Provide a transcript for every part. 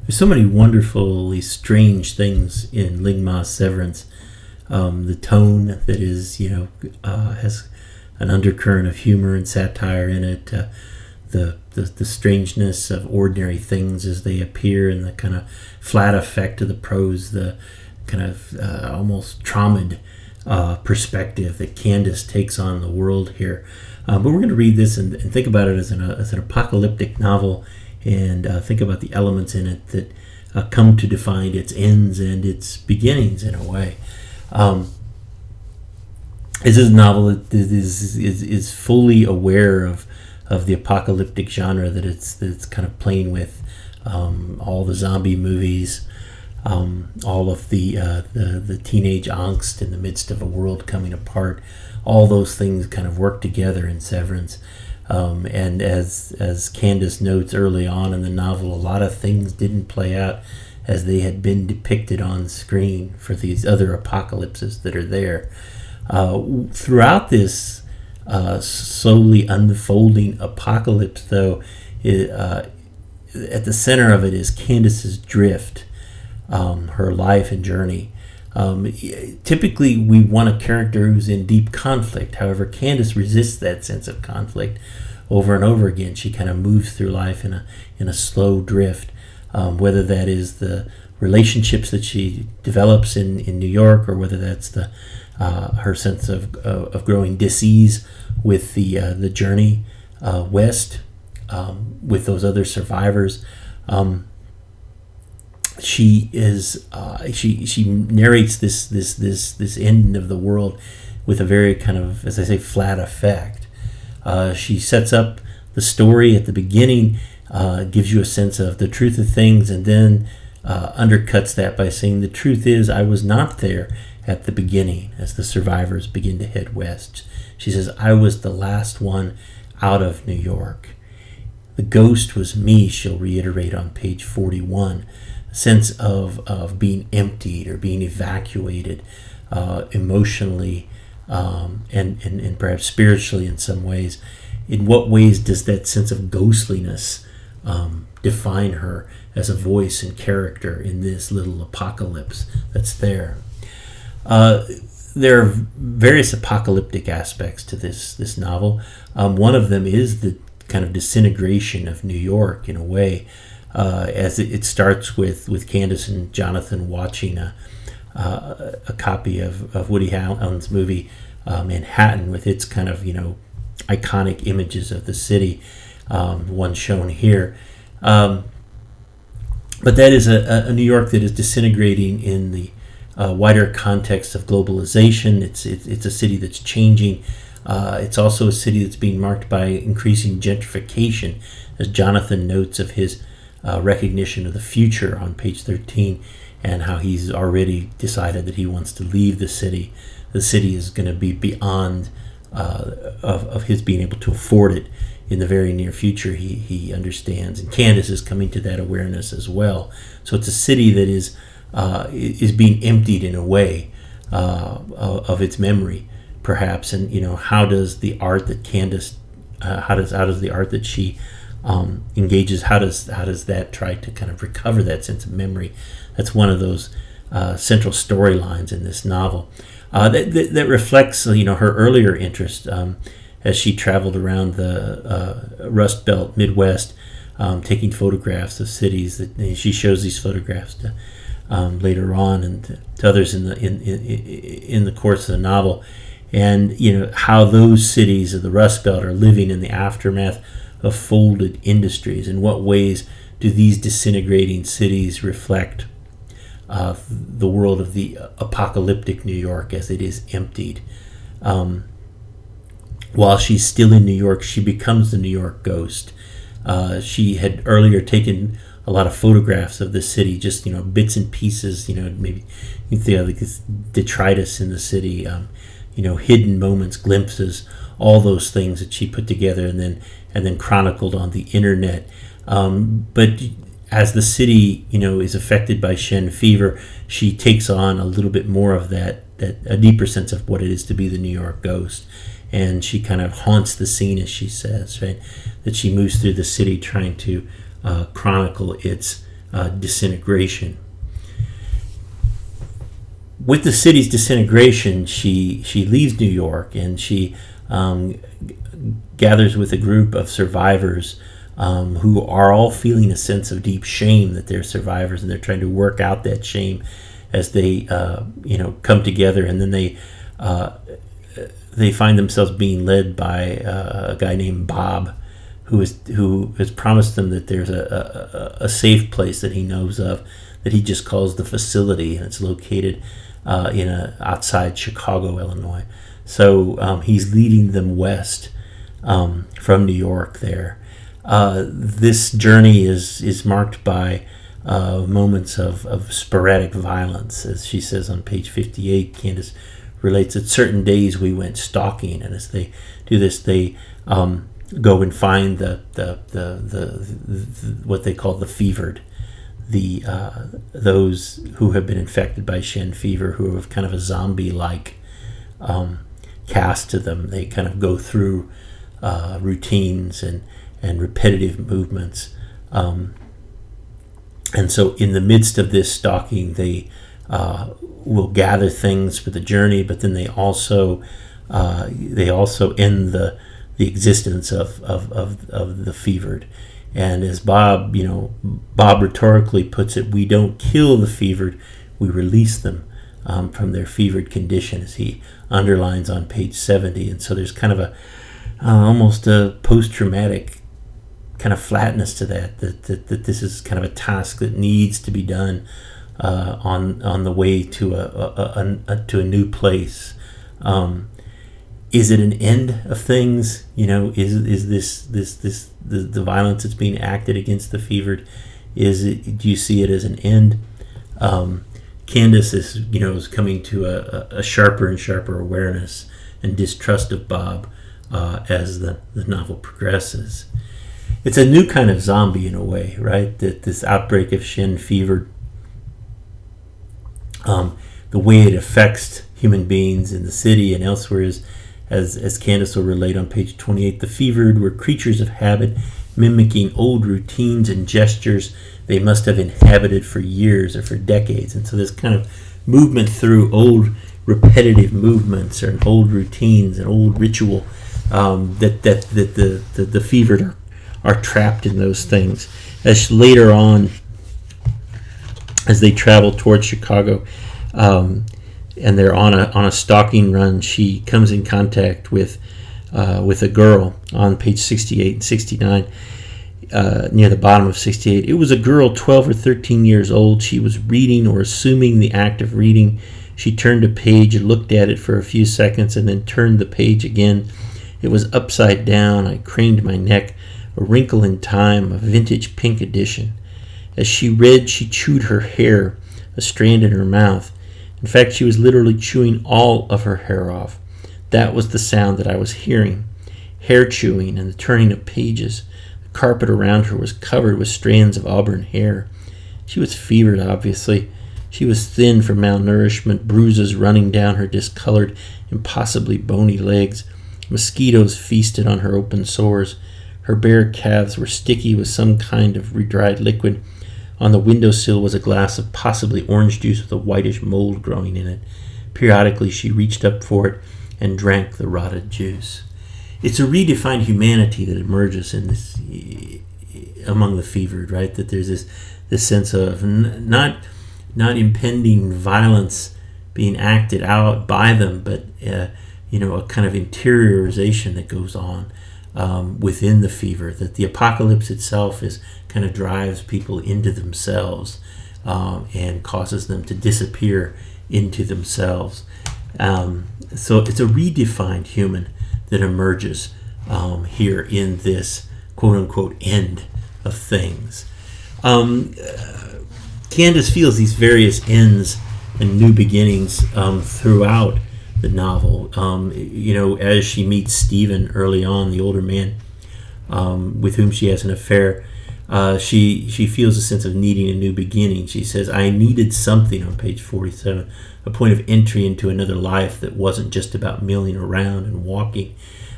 There's so many wonderfully strange things in Ling Ma's Severance. The tone that is, has an undercurrent of humor and satire in it. The strangeness of ordinary things as they appear, and the kind of flat effect of the prose, the kind of almost traumatized perspective that Candace takes on the world here. But we're going to read this and think about it as an apocalyptic novel, and think about the elements in it that come to define its ends and its beginnings in a way. This is a novel that is fully aware of the apocalyptic genre that it's kind of playing with. All the zombie movies, all of the teenage angst in the midst of a world coming apart, all those things kind of work together in Severance. And as Candace notes early on in the novel, a lot of things didn't play out as they had been depicted on screen for these other apocalypses that are there. Throughout this slowly unfolding apocalypse, though, at the center of it is Candace's drift, her life and journey. Typically, we want a character who's in deep conflict. However, Candace resists that sense of conflict over and over again. She kind of moves through life in a slow drift, whether that is the relationships that she develops in New York, or whether that's her sense of growing dis-ease with the journey west with those other survivors. She narrates this end of the world with a very kind of, as I say, flat effect. She sets up the story at the beginning, gives you a sense of the truth of things, and then undercuts that by saying the truth is I was not there at the beginning as the survivors begin to head west. She says, I was the last one out of New York. The ghost was me, she'll reiterate on page 41. Sense of being emptied or being evacuated emotionally and perhaps spiritually in some ways. In what ways does that sense of ghostliness define her as a voice and character in this little apocalypse that's there? There are various apocalyptic aspects to this novel. One of them is the kind of disintegration of New York in a way. As it starts with Candace and Jonathan watching a copy of Woody Allen's movie Manhattan, with its kind of iconic images of the city, one shown here. But that is a New York that is disintegrating in the wider context of globalization. It's a city that's changing. It's also a city that's being marked by increasing gentrification, as Jonathan notes of his recognition of the future on page 13, and how he's already decided that he wants to leave the city. The city is going to be beyond of his being able to afford it in the very near future, he understands. And Candace is coming to that awareness as well. So it's a city that is being emptied in a way of its memory, perhaps. And how does the art that Candace, how does the art that she engages, how does that try to kind of recover that sense of memory? That's one of those central storylines in this novel that reflects her earlier interest as she traveled around the Rust Belt Midwest, taking photographs of cities. That she shows these photographs to later on and to others in the course of the novel, and how those cities of the Rust Belt are living in the aftermath of folded industries. In what ways do these disintegrating cities reflect the world of the apocalyptic New York as it is emptied? While she's still in New York, she becomes the New York ghost. She had earlier taken a lot of photographs of the city, just bits and pieces. Maybe you think like this detritus in the city, hidden moments, glimpses, all those things that she put together and then chronicled on the internet. But as the city, is affected by Shen fever, she takes on a little bit more of that a deeper sense of what it is to be the New York ghost. And she kind of haunts the scene, as she says, right? That she moves through the city trying to chronicle its disintegration. With the city's disintegration, she leaves New York, and she gathers with a group of survivors who are all feeling a sense of deep shame that they're survivors, and they're trying to work out that shame as they come together. And then they find themselves being led by a guy named Bob, who has promised them that there's a safe place that he knows of, that he just calls the facility, and it's located outside Chicago, Illinois. So he's leading them west from New York there. This journey is marked by moments of sporadic violence. As she says on page 58, Candace relates that certain days we went stalking, and as they do this, they go and find the what they call the fevered, those who have been infected by Shen fever, who have kind of a zombie-like cast to them. They kind of go through routines and repetitive movements, and so in the midst of this stalking, they will gather things for the journey, but then they also end the existence of the fevered. And as Bob rhetorically puts it, we don't kill the fevered, we release them from their fevered condition, as he underlines on page 70. And so there's kind of almost a post-traumatic kind of flatness to that this is kind of a task that needs to be done on the way to a new place. Is it an end of things? Is this the violence that's being acted against the fevered? Do you see it as an end? Candace is coming to a sharper and sharper awareness and distrust of Bob as the novel progresses. It's a new kind of zombie in a way, right? That this outbreak of Shen fever, the way it affects human beings in the city and elsewhere is, as Candace will relate on page 28, the fevered were creatures of habit, mimicking old routines and gestures they must have inhabited for years or for decades. And so this kind of movement through old repetitive movements or old routines and old ritual, that the fevered are trapped in those things. As later on, as they travel towards Chicago, and they're on a stalking run, she comes in contact with a girl on page 68 and 69, near the bottom of 68. It was a girl 12 or 13 years old. She was reading, or assuming the act of reading. She turned a page and looked at it for a few seconds and then turned the page again. It was upside down. I craned my neck. A Wrinkle in Time, a vintage pink edition. As she read, she chewed her hair, a strand in her mouth. In fact, she was literally chewing all of her hair off. That was the sound that I was hearing. Hair chewing and the turning of pages. The carpet around her was covered with strands of auburn hair. She was fevered, obviously. She was thin from malnourishment, bruises running down her discolored, impossibly bony legs. Mosquitoes feasted on her open sores. Her bare calves were sticky with some kind of re-dried liquid. On the windowsill was a glass of possibly orange juice with a whitish mold growing in it. Periodically she reached up for it and drank the rotted juice. It's a redefined humanity that emerges in this among the fevered, right? That there's this sense of not impending violence being acted out by them, but a kind of interiorization that goes on within the fever. That the apocalypse itself kind of drives people into themselves and causes them to disappear into themselves. So it's a redefined human that emerges here in this quote-unquote end of things. Candace feels these various ends and new beginnings throughout the novel. As she meets Stephen early on, the older man with whom she has an affair, she feels a sense of needing a new beginning. She says, I needed something, on page 47, a point of entry into another life that wasn't just about milling around and walking.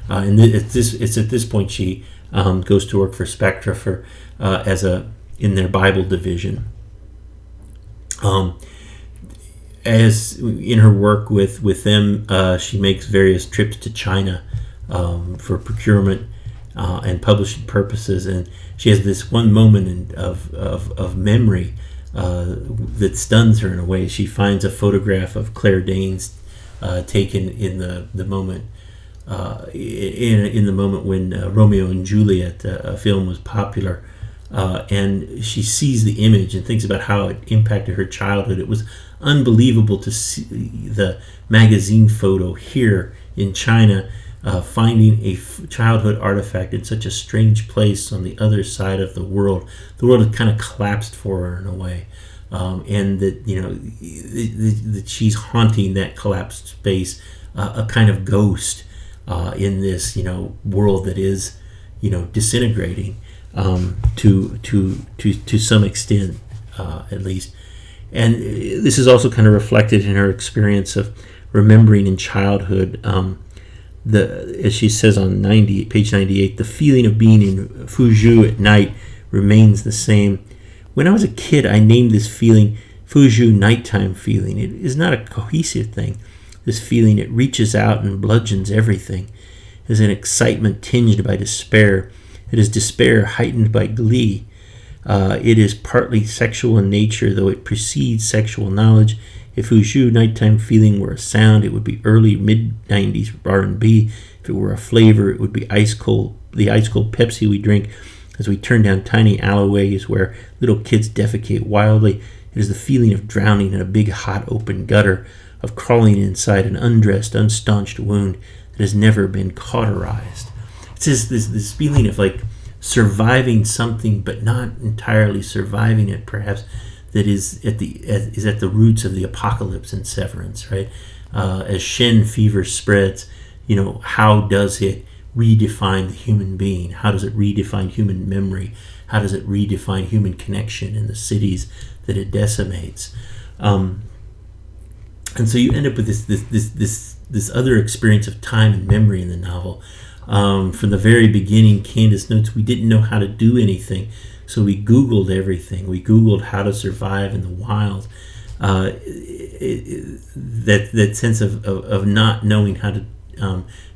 And it's at this point she goes to work for Spectra in their Bible division. Um, as in her work with them, she makes various trips to China for procurement and publishing purposes, and she has this one moment of memory that stuns her in a way. She finds a photograph of Claire Danes taken in the moment. In the moment when Romeo and Juliet, a film, was popular, and she sees the image and thinks about how it impacted her childhood. It was unbelievable to see the magazine photo here in China, finding a childhood artifact in such a strange place on the other side of the world. The world had kind of collapsed for her in a way, and that that she's haunting that collapsed space, a kind of ghost in this world that is disintegrating to some extent, at least. And this is also kind of reflected in her experience of remembering in childhood. As she says on page 98, the feeling of being in Fuzhou at night remains the same. When I was a kid, I named this feeling Fuzhou nighttime feeling. It is not a cohesive thing. This feeling, it reaches out and bludgeons everything. It is an excitement tinged by despair. It is despair heightened by glee. It is partly sexual in nature, though it precedes sexual knowledge. If Fuzhou nighttime feeling were a sound, it would be early mid-90s R&B. If it were a flavor, it would be the ice cold Pepsi we drink as we turn down tiny alleyways where little kids defecate wildly. It is the feeling of drowning in a big hot open gutter, of crawling inside an undressed, unstaunched wound that has never been cauterized. It's this feeling of like surviving something, but not entirely surviving it, perhaps, that is at the roots of the apocalypse in Severance, right? As Shen fever spreads, how does it redefine the human being? How does it redefine human memory? How does it redefine human connection in the cities that it decimates? And so you end up with this other experience of time and memory in the novel. From the very beginning, Candace notes we didn't know how to do anything, so we Googled everything. We Googled how to survive in the wild. That sense of not knowing how to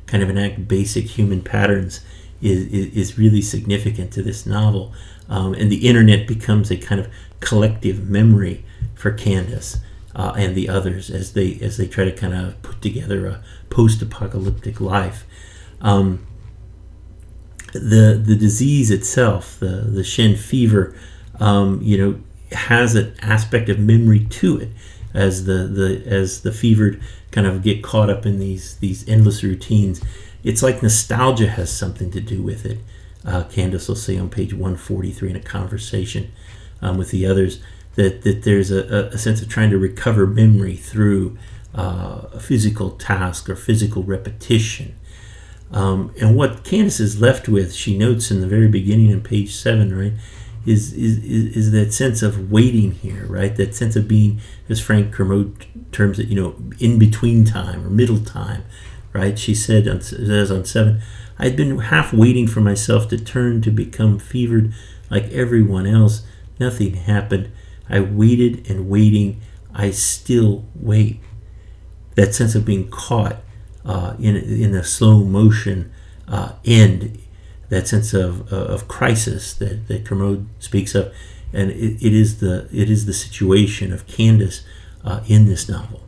kind of enact basic human patterns is really significant to this novel. And the internet becomes a kind of collective memory for Candace and the others as they try to kind of put together a post-apocalyptic life. The disease itself, the Shen fever, has an aspect of memory to it, as the fevered kind of get caught up in these endless routines. It's like nostalgia has something to do with it. Candace will say on page 143 in a conversation with the others that there's a sense of trying to recover memory through a physical task or physical repetition. And what Candace is left with, she notes in the very beginning on page 7, right, is that sense of waiting here, right? That sense of being, as Frank Kermode terms it, in between time or middle time, right? She says on 7, I'd been half waiting for myself to turn to become fevered like everyone else. Nothing happened. I waited and waiting. I still wait. That sense of being caught in a slow motion end, that sense of crisis that Kermode speaks of, and it is the situation of Candace in this novel.